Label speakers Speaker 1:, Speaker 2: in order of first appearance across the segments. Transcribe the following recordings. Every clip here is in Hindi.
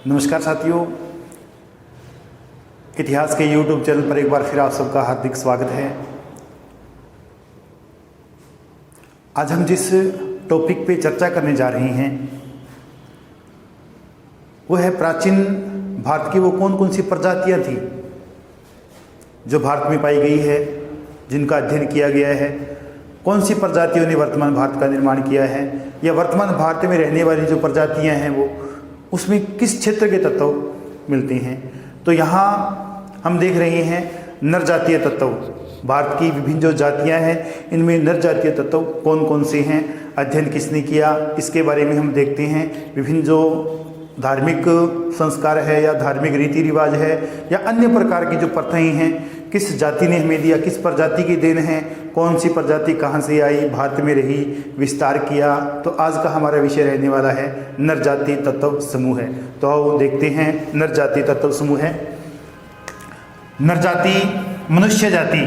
Speaker 1: नमस्कार साथियों, इतिहास के YouTube चैनल पर एक बार फिर आप सबका हार्दिक स्वागत है। आज हम जिस टॉपिक पे चर्चा करने जा रहे हैं वो है प्राचीन भारत की वो कौन कौन सी प्रजातियां थी जो भारत में पाई गई है, जिनका अध्ययन किया गया है। कौन सी प्रजातियों ने वर्तमान भारत का निर्माण किया है, या वर्तमान भारत में रहने वाली जो प्रजातियां हैं वो उसमें किस क्षेत्र के तत्व मिलते हैं। तो यहाँ हम देख रहे हैं नर जातीय तत्व। भारत की विभिन्न जो जातियां हैं इनमें नर जातीय तत्व कौन कौन से हैं, अध्ययन किसने किया, इसके बारे में हम देखते हैं। विभिन्न जो धार्मिक संस्कार है या धार्मिक रीति रिवाज है या अन्य प्रकार की जो प्रथाएं हैं, किस जाति ने हमें दिया, किस प्रजाति की देन है, कौन सी प्रजाति कहाँ से आई, भारत में रही, विस्तार किया। तो आज का हमारा विषय रहने वाला है नर जाति तत्व समूह है। तो आओ देखते हैं नर जाति तत्व समूह है। नर जाति मनुष्य जाति,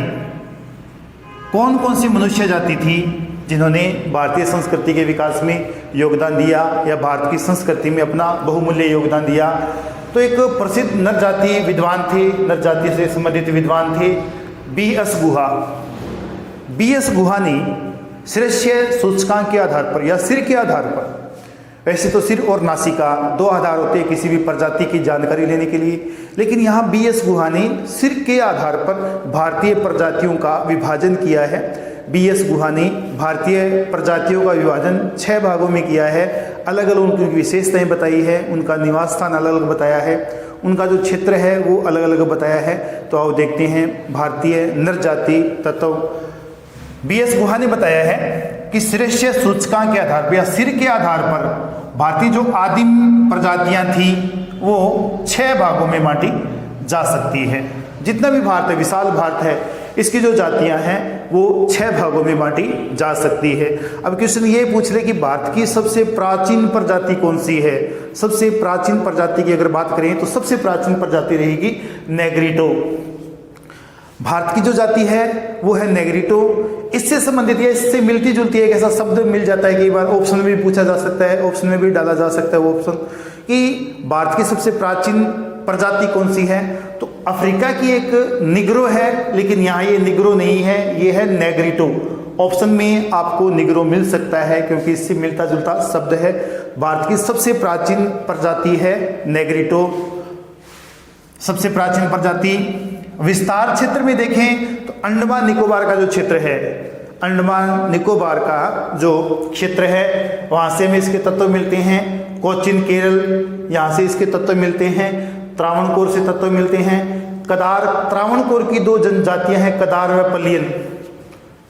Speaker 1: कौन कौन सी मनुष्य जाति थी जिन्होंने भारतीय संस्कृति के विकास में योगदान दिया या भारत की संस्कृति में अपना बहुमूल्य योगदान दिया। तो एक प्रसिद्ध नर जाति विद्वान थे, नर जाति से संबंधित विद्वान थे B.S. गुहा। B.S. गुहा ने शिरस्ये सूचकांक के आधार पर या सिर के आधार पर, वैसे तो सिर और नासिका दो आधार होते हैं किसी भी प्रजाति की जानकारी लेने के लिए, लेकिन यहाँ B.S. गुहा ने सिर के आधार पर भारतीय प्रजातियों का विभाजन किया है। B.S. गुहा ने भारतीय प्रजातियों का विभाजन 6 भागों में किया है। अलग अलग उनकी विशेषताएं बताई है, उनका निवास स्थान अलग अलग बताया है, उनका जो क्षेत्र है वो अलग अलग बताया है। तो आओ देखते हैं भारतीय नर जाति तत्व। B.S. गुहा ने बताया है कि शिरस्ये सूचकांक के आधार पर या सिर के आधार पर भारतीय जो आदिम प्रजातियां थी वो 6 भागों में बांटी जा सकती है। जितना भी भारत है, विशाल भारत है, इसकी जो जातियां हैं वो 6 भागों में बांटी जा सकती है। अब क्वेश्चन ये पूछ ले कि भारत की सबसे प्राचीन प्रजाति कौन सी है। सबसे प्राचीन प्रजाति की अगर बात करें तो सबसे प्राचीन प्रजाति रहेगी नेग्रिटो। भारत की जो जाति है वो है नेग्रिटो। इससे संबंधित या इससे मिलती जुलती एक ऐसा शब्द मिल जाता है, कई बार ऑप्शन में भी पूछा जा सकता है, ऑप्शन में भी डाला जा सकता है वो ऑप्शन कि भारत की सबसे प्राचीन प्रजाति कौन सी है। तो अफ्रीका की एक निग्रो है, लेकिन यहाँ ये निग्रो नहीं है, ये है नेग्रिटो। ऑप्शन में आपको निग्रो मिल सकता है क्योंकि इससे मिलता जुलता शब्द है। भारत की सबसे प्राचीन प्रजाति है नेग्रिटो, सबसे प्राचीन प्रजाति। विस्तार क्षेत्र में देखें तो अंडमान निकोबार का जो क्षेत्र है, अंडमान निकोबार का जो क्षेत्र है वहां से हमें इसके तत्व मिलते हैं। कोचीन केरल, यहाँ से इसके तत्व मिलते हैं। त्रावणकोर से तत्व मिलते हैं। कदार, त्रावणकोर की 2 जनजातियां हैं, कदार व पलियन।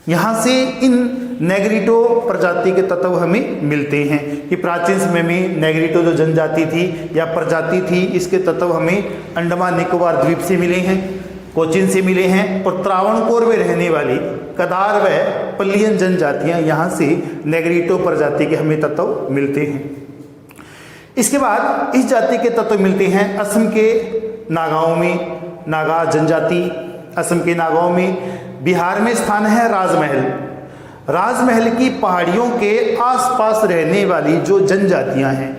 Speaker 1: यहाँ से इन नेग्रिटो प्रजाति के तत्व हमें मिलते हैं कि प्राचीन समय में नेग्रिटो जो जनजाति थी या प्रजाति थी, इसके तत्व हमें अंडमान निकोबार द्वीप से मिले हैं, कोचीन से मिले हैं। और त्रावणकोर में रहने वाली कदार व पलियन जनजातियां, यहाँ से नेग्रिटो प्रजाति के हमें तत्व मिलते हैं। इसके बाद इस जाति के तत्व मिलते हैं असम के नागाओं में, नागा जनजाति असम के नागाओं में। बिहार में स्थान है राजमहल। राजमहल की पहाड़ियों के आसपास रहने वाली जो जनजातियां हैं,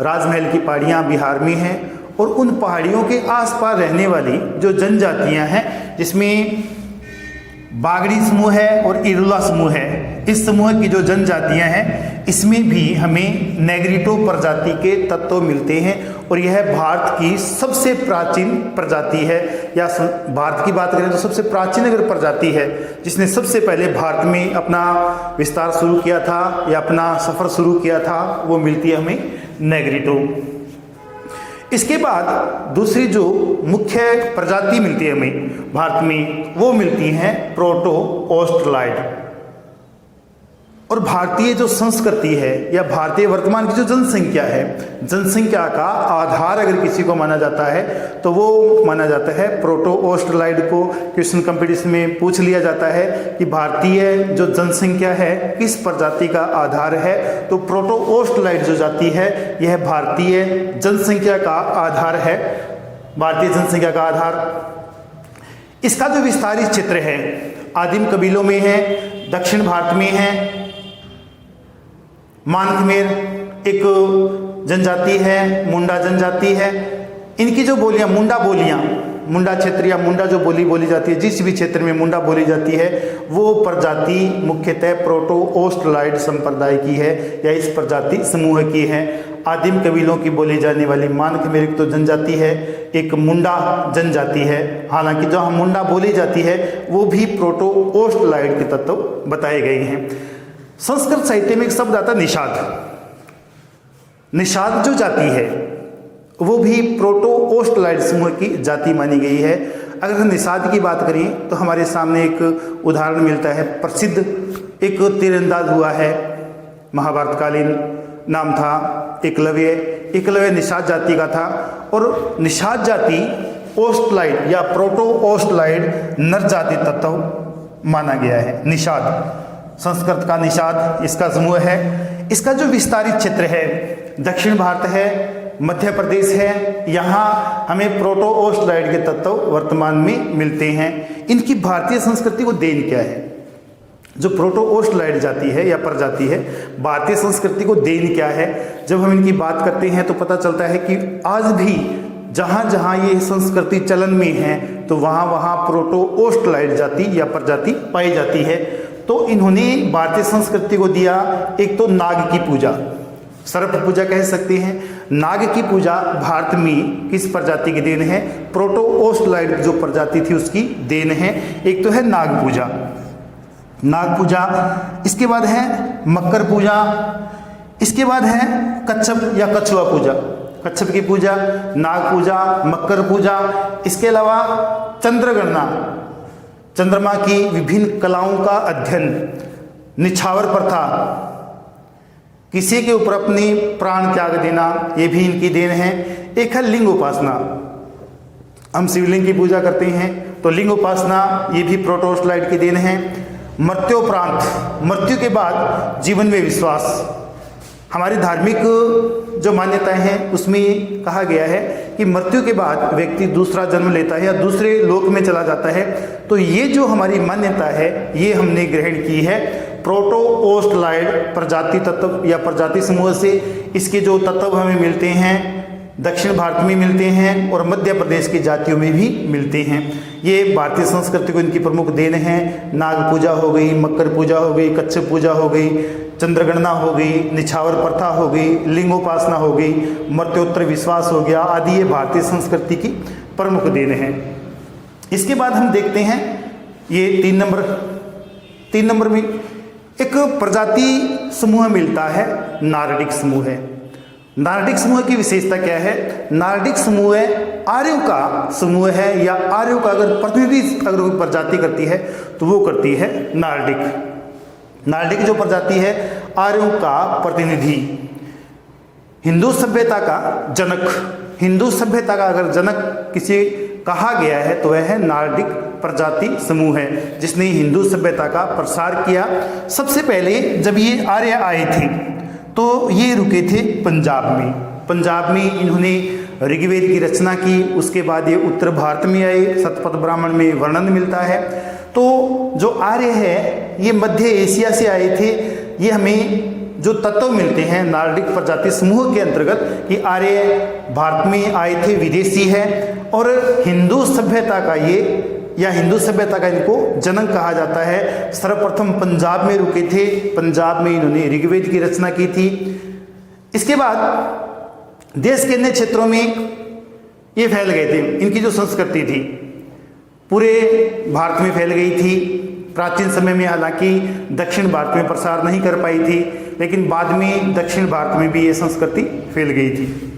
Speaker 1: राजमहल की पहाड़ियां बिहार में हैं और उन पहाड़ियों के आसपास रहने वाली जो जनजातियां हैं, जिसमें बागड़ी समूह है और इरुला समूह है, इस समूह की जो जनजातियां हैं इसमें भी हमें नेग्रिटो प्रजाति के तत्व मिलते हैं। और यह भारत की सबसे प्राचीन प्रजाति है, या भारत की बात करें तो सबसे प्राचीन अगर प्रजाति है जिसने सबसे पहले भारत में अपना विस्तार शुरू किया था या अपना सफर शुरू किया था, वो मिलती है हमें नेग्रिटो। इसके बाद दूसरी जो मुख्य प्रजाति मिलती है हमें भारत में, वो मिलती है प्रोटो ऑस्ट्रलॉइड। और भारतीय जो संस्कृति है या भारतीय वर्तमान की जो जनसंख्या है, जनसंख्या का आधार अगर किसी को माना जाता है तो वो माना जाता है प्रोटो ऑस्ट्रलॉइड को। क्वेश्चन कंपटीशन में पूछ लिया जाता है कि भारतीय जो जनसंख्या है किस प्रजाति का आधार है, तो प्रोटो ऑस्ट्रलॉइड जो जाति है यह भारतीय जनसंख्या का आधार है, भारतीय जनसंख्या का आधार। इसका जो विस्तारित क्षेत्र है आदिम कबीलों में है, दक्षिण भारत में है, मान खमेर, एक जनजाति है, मुंडा जनजाति है। इनकी जो बोलियां, मुंडा बोलियां, मुंडा क्षेत्र या मुंडा जो बोली बोली जाती है, जिस भी क्षेत्र में मुंडा बोली जाती है, वो प्रजाति मुख्यतः प्रोटो ऑस्ट्रेलॉइड संप्रदाय की है या इस प्रजाति समूह की है। आदिम कबीलों की बोली जाने वाली मानक मेरिक तो जनजाति है, एक मुंडा जनजाति है। हालांकि जो हम मुंडा बोली जाती है वो भी प्रोटो ऑस्ट्रेलॉइड के तत्व बताए गए हैं। संस्कृत साहित्य में एक शब्द आता है निषाद। निषाद जो जाति है वो भी प्रोटो ऑस्ट्रेलॉइड समूह की जाति मानी गई है। अगर हम निषाद की बात करें तो हमारे सामने एक उदाहरण मिलता है। प्रसिद्ध एक तीरंदाज हुआ है, महाभारतकालीन, नाम था एकलव्य। एकलव्य निषाद जाति का था और निषाद जाति ऑस्ट्रेलॉइड या प्रोटो ऑस्ट्रेलॉइड नर जाति तत्व माना गया है। निषाद संस्कृत का निषाद इसका समूह है। इसका जो विस्तारित क्षेत्र है दक्षिण भारत है, मध्य प्रदेश है, यहाँ हमें प्रोटो ऑस्ट्रेलॉइड के तत्व वर्तमान में मिलते हैं। इनकी भारतीय संस्कृति को देन क्या है? जो प्रोटो ऑस्ट्रेलॉइड जाति है या प्रजाति है, भारतीय संस्कृति को देन क्या है? जब हम इनकी बात करते हैं तो पता चलता है कि आज भी जहाँ जहाँ ये संस्कृति चलन में है तो वहाँ वहाँ प्रोटो ऑस्ट्रेलॉइड जाति या प्रजाति पाई जाती है। तो इन्होंने भारतीय संस्कृति को दिया एक तो नाग की पूजा, सर्प पूजा कह सकते हैं। नाग की पूजा भारत में किस प्रजाति की देन है? प्रोटो ऑस्ट्रेलॉइड जो प्रजाति थी उसकी देन है। एक तो है नाग पूजा, नाग पूजा, इसके बाद है मकर पूजा, इसके बाद है कच्छप या कछुआ पूजा, कच्छप की पूजा, नाग पूजा, मकर पूजा। इसके अलावा चंद्रगणना, चंद्रमा की विभिन्न कलाओं का अध्ययन, निछावर प्रथा, किसी के ऊपर अपनी प्राण त्याग देना, ये भी इनकी देन है। एक है लिंग उपासना, हम शिवलिंग की पूजा करते हैं तो लिंग उपासना ये भी प्रोटो ऑस्ट्रेलॉइड की देन है। मृत्योपरांत, मृत्यु के बाद जीवन में विश्वास, हमारी धार्मिक जो मान्यताएं हैं उसमें कहा गया है कि मृत्यु के बाद व्यक्ति दूसरा जन्म लेता है या दूसरे लोक में चला जाता है। तो ये जो हमारी मान्यता है ये हमने ग्रहण की है प्रोटो ऑस्ट्रेलॉइड प्रजाति तत्व या प्रजाति समूह से। इसके जो तत्व हमें मिलते हैं दक्षिण भारत में मिलते हैं और मध्य प्रदेश की जातियों में भी मिलते हैं। ये भारतीय संस्कृति को इनकी प्रमुख देन है। नाग पूजा हो गई, मकर पूजा हो गई, कच्छप पूजा हो गई, चंद्रगणना हो गई, निछावर प्रथा हो गई, लिंगोपासना हो गई, मर्त्योत्तर विश्वास हो गया आदि, ये भारतीय संस्कृति की प्रमुख देन है। इसके बाद हम देखते हैं ये 3 नंबर में एक प्रजाति समूह मिलता है, नार्डिक समूह है। नार्डिक समूह की विशेषता क्या है? नार्डिक समूह आर्यों का समूह है या आर्यों का अगर प्रतिनिधि अगर कोई प्रजाति करती है तो वो करती है नार्डिक। नार्डिक जो प्रजाति है आर्यों का प्रतिनिधि, हिंदू सभ्यता का जनक, हिंदू सभ्यता का अगर जनक किसी कहा गया है तो वह है नार्डिक प्रजाति समूह है, जिसने हिंदू सभ्यता का प्रसार किया। सबसे पहले जब ये आर्य आए थे तो ये रुके थे पंजाब में। पंजाब में इन्होंने ऋग्वेद की रचना की। उसके बाद ये उत्तर भारत में आए, शतपथ ब्राह्मण में वर्णन मिलता है। तो जो आर्य है ये मध्य एशिया से आए थे। ये हमें जो तत्व मिलते हैं नार्डिक प्रजाति समूह के अंतर्गत कि आर्य भारत में आए थे, विदेशी है और हिंदू सभ्यता का ये या हिंदू सभ्यता का इनको जनक कहा जाता है। सर्वप्रथम पंजाब में रुके थे, पंजाब में इन्होंने ऋग्वेद की रचना की थी। इसके बाद देश के अन्य क्षेत्रों में ये फैल गए थे। इनकी जो संस्कृति थी पूरे भारत में फैल गई थी। प्राचीन समय में हालांकि दक्षिण भारत में प्रसार नहीं कर पाई थी, लेकिन बाद में दक्षिण भारत में भी ये संस्कृति फैल गई थी।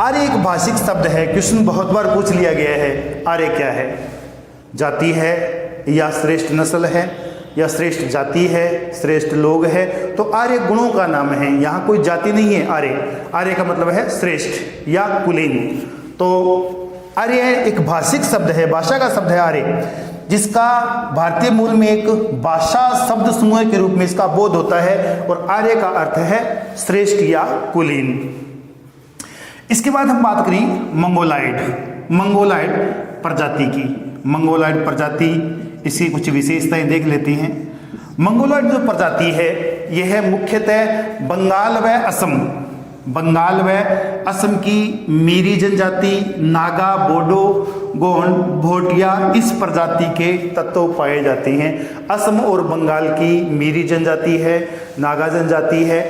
Speaker 1: आर्य एक भाषिक शब्द है, क्वेश्चन बहुत बार पूछ लिया गया है। आर्य क्या है? जाति है या श्रेष्ठ नस्ल है या श्रेष्ठ जाति है, श्रेष्ठ लोग है? तो आर्य गुणों का नाम है, यहाँ कोई जाति नहीं है। आर्य, आर्य का मतलब है श्रेष्ठ या कुलीन। तो आर्य एक भाषिक शब्द है, भाषा का शब्द है आर्य, जिसका भारतीय मूल में एक भाषा शब्द समूह के रूप में इसका बोध होता है और आर्य का अर्थ है श्रेष्ठ या कुलीन। इसके बाद हम बात करें मंगोलाइड, मंगोलाइड प्रजाति की। मंगोलाइड प्रजाति, इसकी कुछ विशेषताएं देख लेते हैं। मंगोलॉइड जो प्रजाति है यह है मुख्यतः बंगाल व असम, बंगाल व असम की मीरी जनजाति, नागा, बोडो, गोंड, भोटिया इस प्रजाति के तत्व पाए जाते हैं। असम और बंगाल की मीरी जनजाति है, नागा जनजाति है,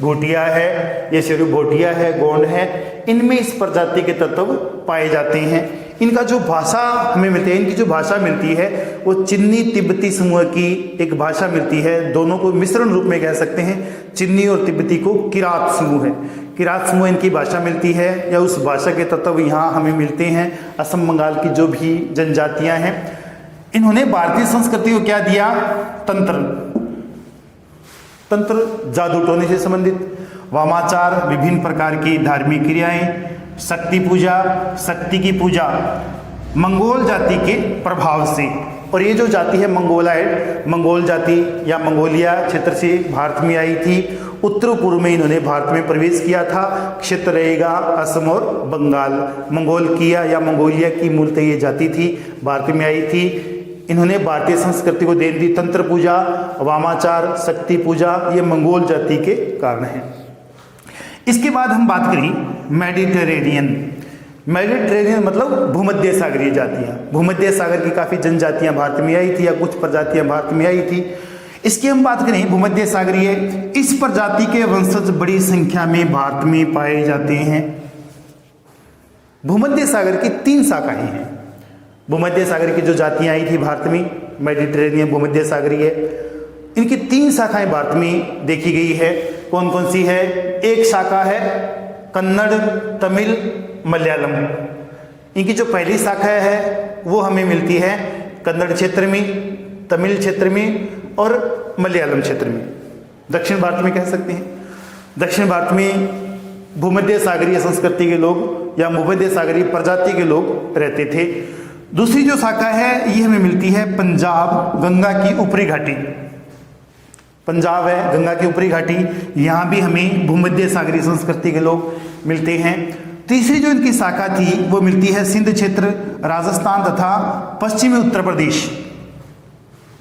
Speaker 1: भोटिया है, ये शेरू भोटिया है, गोंड है, इनमें इस प्रजाति के तत्व पाए जाते हैं। इनका जो भाषा हमें मिलती है, इनकी जो भाषा मिलती है वो चिन्नी तिब्बती समूह की एक भाषा मिलती है। दोनों को मिश्रण रूप में कह सकते हैं, चिन्नी और तिब्बती को किरात समूह है, किरात समूह इनकी भाषा मिलती है या उस भाषा के तत्व यहाँ हमें मिलते हैं। असम बंगाल की जो भी जनजातियाँ हैं इन्होंने भारतीय संस्कृति को क्या दिया? तंत्र, जादू टोने से संबंधित, वामाचार, विभिन्न प्रकार की धार्मिक क्रियाएं, शक्ति पूजा, शक्ति की पूजा मंगोल जाति के प्रभाव से। और ये जो जाति है मंगोलाइड, मंगोल जाति या मंगोलिया क्षेत्र से भारत में आई थी। उत्तर पूर्व में इन्होंने भारत में प्रवेश किया था। क्षेत्र रहेगा असम और बंगाल। मंगोल किया या मंगोलिया की मूलतः ये जाति थी, भारत में आई थी। इन्होंने भारतीय संस्कृति को देन दी। तंत्र पूजा, वामाचार, शक्ति पूजा ये मंगोल जाति के कारण है। इसके बाद हम बात करें मेडिटेरेनियन। मेडिटेरेनियन मतलब भूमध्य सागरीय जातियाँ। भूमध्य सागर की काफ़ी जनजातियाँ भारत में आई थी या कुछ प्रजातियाँ भारत में आई थी। इसकी हम बात करें भूमध्य सागरीय, इस प्रजाति के वंशज बड़ी संख्या में भारत में पाए जाते हैं। भूमध्य सागर की 3 शाखाएं हैं। भूमध्य सागर की जो जातियाँ आई थी भारत में, मेडिटेरेनियन, भूमध्य सागरीय, इनकी 3 शाखाएं भारत में देखी गई है। कौन कौन सी है? एक शाखा है कन्नड़, तमिल, मलयालम। इनकी जो पहली शाखा है वो हमें मिलती है कन्नड़ क्षेत्र में, तमिल क्षेत्र में और मलयालम क्षेत्र में। दक्षिण भारत में कह सकते हैं। दक्षिण भारत में भूमध्य सागरीय संस्कृति के लोग या भूमध्य सागरीय प्रजाति के लोग रहते थे। दूसरी जो शाखा है ये हमें मिलती है पंजाब, गंगा की ऊपरी घाटी। पंजाब है, गंगा की ऊपरी घाटी, यहाँ भी हमें भूमध्य सागरीय संस्कृति के लोग मिलते हैं। तीसरी जो इनकी शाखा थी वो मिलती है सिंध क्षेत्र, राजस्थान तथा पश्चिमी उत्तर प्रदेश।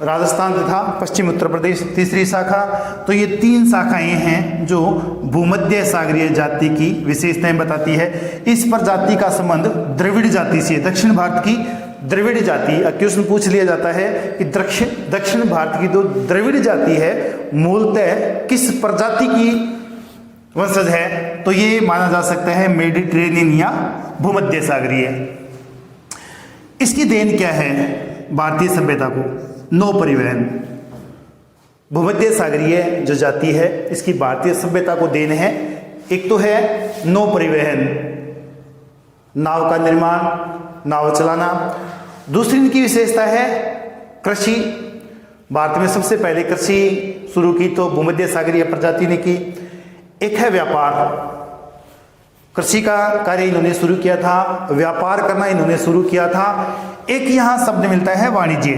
Speaker 1: राजस्थान तथा पश्चिमी उत्तर प्रदेश तीसरी शाखा। तो ये 3 शाखाएं हैं जो भूमध्य सागरीय जाति की विशेषताएं बताती है। इस प्रजाति का संबंध द्रविड़ जाति से, दक्षिण भारत की द्रविड़ जाति, क्वेश्चन पूछ लिया जाता है कि दक्षिण भारत की जो द्रविड़ जाति है मूलतः किस प्रजाति की वंशज है? तो ये माना जा सकता है मेडिटेरेनियन या भूमध्य सागरीय। इसकी देन क्या है भारतीय सभ्यता को? नौ परिवहन। भूमध्य सागरीय जो जाति है इसकी भारतीय सभ्यता को देन है। एक तो है नौ परिवहन, नाव का निर्माण, नाव चलाना। दूसरी इनकी विशेषता है कृषि। भारत में सबसे पहले कृषि शुरू की तो भूमध्य सागरीय प्रजाति ने की। एक है व्यापार, कृषि का कार्य इन्होंने शुरू किया था, व्यापार करना इन्होंने शुरू किया था। एक यहाँ शब्द मिलता है वाणिज्य,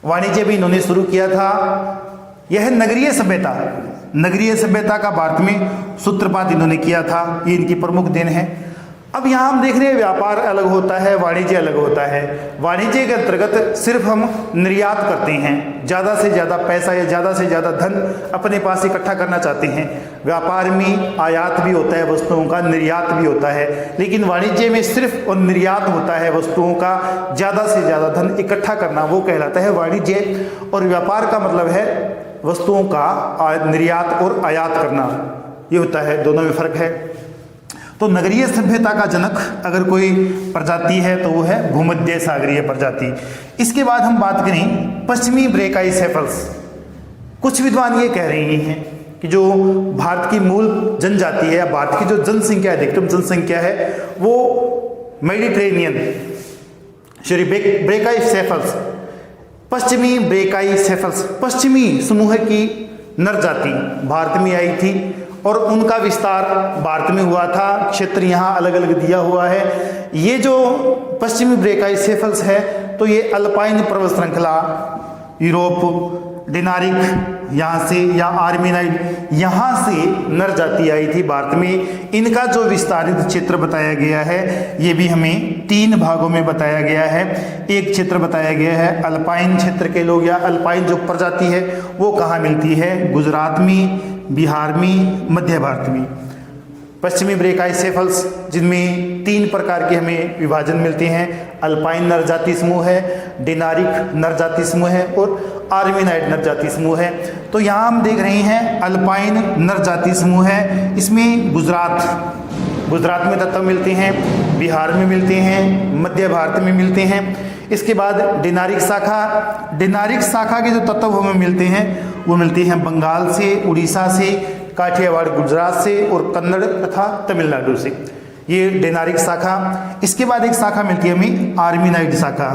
Speaker 1: वाणिज्य भी इन्होंने शुरू किया था। यह नगरीय सभ्यता, नगरीय सभ्यता का भारत में सूत्रपात इन्होंने किया था, ये इनकी प्रमुख देन है। अब यहाँ हम देख रहे हैं व्यापार अलग होता है, वाणिज्य अलग होता है। वाणिज्य के अंतर्गत सिर्फ हम निर्यात करते हैं, ज़्यादा से ज़्यादा पैसा या ज़्यादा से ज़्यादा धन अपने पास इकट्ठा करना चाहते हैं। व्यापार में आयात भी होता है वस्तुओं का, निर्यात भी होता है, लेकिन वाणिज्य में सिर्फ और निर्यात होता है वस्तुओं का, ज़्यादा से ज़्यादा धन इकट्ठा करना, वो कहलाता है वाणिज्य। और व्यापार का मतलब है वस्तुओं का निर्यात और आयात करना, ये होता है, दोनों में फर्क है। तो नगरीय सभ्यता का जनक अगर कोई प्रजाति है तो वो है भूमध्य सागरीय प्रजाति। इसके बाद हम बात करें पश्चिमी ब्रेकाईसेफल्स। कुछ विद्वान ये कह रहे हैं कि जो भारत की मूल जनजाति है या भारत की जो जनसंख्या है, अधिकतम जनसंख्या है, वो मेडिटेरेनियन ब्रेकाईसेफल्स, पश्चिमी ब्रेकाईसेफल्स, पश्चिमी समूह की नर जाति भारत में आई थी और उनका विस्तार भारत में हुआ था। क्षेत्र यहाँ अलग अलग दिया हुआ है। ये जो पश्चिमी ब्रेकाईसेफल्स है तो ये अल्पाइन पर्वत श्रृंखला, यूरोप, डिनारिक यहाँ से या आर्मीनाइड यहाँ से नर जाति आई थी भारत में। इनका जो विस्तारित क्षेत्र बताया गया है ये भी हमें 3 भागों में बताया गया है। एक क्षेत्र बताया गया है अल्पाइन क्षेत्र के लोग, या अल्पाइन जो प्रजाति है वो कहाँ मिलती है, गुजरात में, बिहार में, मध्य भारत में। पश्चिमी ब्रेकाइसेफल्स जिनमें 3 प्रकार के हमें विभाजन मिलते हैं, अल्पाइन नर जाति समूह है, डिनारिक नर जाति समूह है और आर्मीनाइड नर जाति समूह है। तो यहाँ हम देख रहे हैं अल्पाइन नर जाति समूह है। इसमें गुजरात में तत्व मिलते हैं, बिहार में मिलते हैं, मध्य भारत में मिलते हैं। इसके बाद डिनारिक शाखा के जो तत्व हमें मिलते हैं वो मिलते हैं बंगाल से, उड़ीसा से, काठियावाड़ गुजरात से और कन्नड़ तथा तमिलनाडु से, ये डिनारिक शाखा। इसके बाद एक शाखा मिलती है हमें आर्मीनाइड शाखा।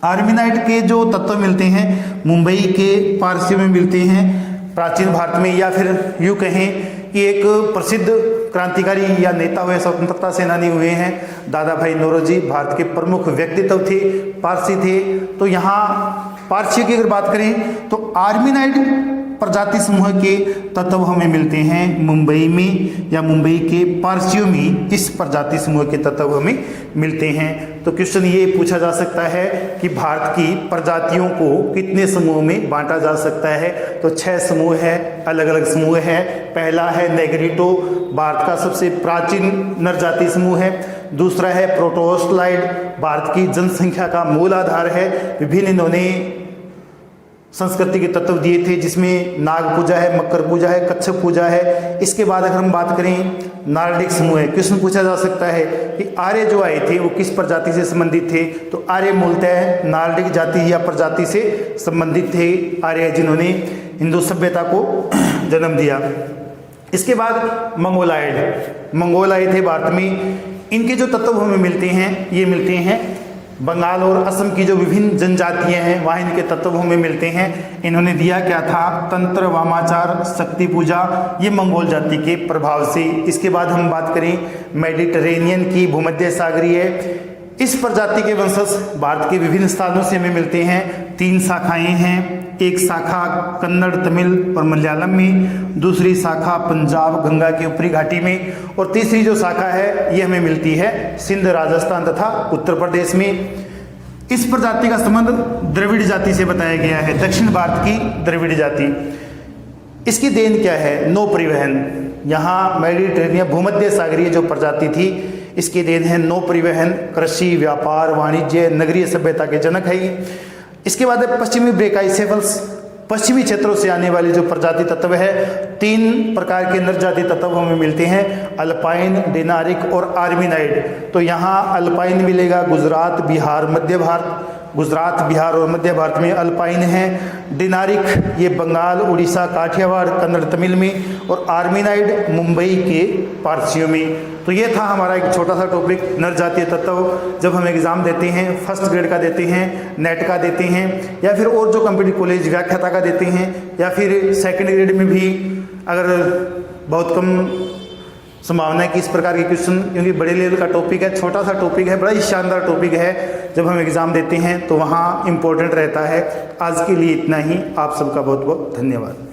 Speaker 1: आर्मीनाइड के जो तत्व मिलते हैं मुंबई के पारसियों में मिलते हैं, प्राचीन भारत में, या फिर यूँ कहें कि एक प्रसिद्ध क्रांतिकारी या नेता हुए, स्वतंत्रता सेनानी हुए हैं, दादा भाई नौरोजी भारत के प्रमुख व्यक्तित्व थे, पारसी थे। तो यहाँ पारसियों की अगर बात करें तो आर्मीनाइड प्रजाति समूह के तत्व हमें मिलते हैं मुंबई में या मुंबई के पारसियों में, इस प्रजाति समूह के तत्व हमें मिलते हैं। तो क्वेश्चन ये पूछा जा सकता है कि भारत की प्रजातियों को कितने समूह में बांटा जा सकता है। तो 6 समूह है, अलग अलग समूह है। पहला है नेग्रिटो, भारत का सबसे प्राचीन नर जाति समूह है। दूसरा है प्रोटोस्लाइड, भारत की जनसंख्या का मूल आधार है। विभिन्न इन्होंने संस्कृति के तत्व दिए थे, जिसमें नाग पूजा है, मकर पूजा है, कच्छप पूजा है। इसके बाद अगर हम बात करें नार्डिक समूह है, क्वेश्चन पूछा जा सकता है कि आर्य जो आए थे वो किस प्रजाति से संबंधित थे। तो आर्य मूलतः नार्डिक जाति या प्रजाति से संबंधित थे, आर्य जिन्होंने हिंदू सभ्यता को जन्म दिया। इसके बाद मंगोल आए थे भारत में। इनके जो तत्व हमें मिलते हैं ये मिलते हैं बंगाल और असम की जो विभिन्न जनजातियां हैं वहाँ इनके तत्व हमें मिलते हैं। इन्होंने दिया क्या था, तंत्र, वामाचार, शक्ति पूजा, ये मंगोल जाति के प्रभाव से। इसके बाद हम बात करें मेडिटेरेनियन की, भूमध्य सागरीय, इस प्रजाति के वंशज भारत के विभिन्न स्थानों से हमें मिलते हैं। 3 शाखाएं हैं, एक शाखा कन्नड़, तमिल और मलयालम में, दूसरी शाखा पंजाब गंगा के ऊपरी घाटी में, और तीसरी जो शाखा है ये हमें मिलती है सिंध, राजस्थान तथा उत्तर प्रदेश में। इस प्रजाति का संबंध द्रविड़ जाति से बताया गया है, दक्षिण भारत की द्रविड़ जाति। इसकी देन क्या है, नौ परिवहन। यहाँ मेडिटेरेनियन भूमध्य सागरीय जो प्रजाति थी इसकी देन है नौ परिवहन, कृषि, व्यापार, वाणिज्य, नगरीय सभ्यता के जनक है ये। इसके बाद पश्चिमी ब्रेकाइसेफल्स, पश्चिमी क्षेत्रों से आने वाले जो प्रजाति तत्व है, 3 प्रकार के नर जाति तत्व हमें मिलते हैं, अल्पाइन, डिनारिक और आर्मीनाइड। तो यहाँ अल्पाइन मिलेगा गुजरात, बिहार, मध्य भारत, गुजरात, बिहार और मध्य भारत में अल्पाइन है। डिनारिक ये बंगाल, उड़ीसा, काठियावाड़, कन्नड़, तमिल में, और आर्मीनाइड मुंबई के पारसियों में। तो ये था हमारा एक छोटा सा टॉपिक, नर जातीय तत्व। जब हम एग्ज़ाम देते हैं, फर्स्ट ग्रेड का देते हैं, नेट का देते हैं, या फिर और जो कॉम्पिटिटिव कॉलेज व्याख्याता का देते हैं, या फिर सेकेंड ग्रेड में भी अगर बहुत कम संभावना है कि इस प्रकार के क्वेश्चन, क्योंकि बड़े लेवल का टॉपिक है, छोटा सा टॉपिक है, बड़ा ही शानदार टॉपिक है, जब हम एग्ज़ाम देते हैं तो वहाँ इम्पोर्टेंट रहता है। आज के लिए इतना ही, आप सबका बहुत बहुत धन्यवाद।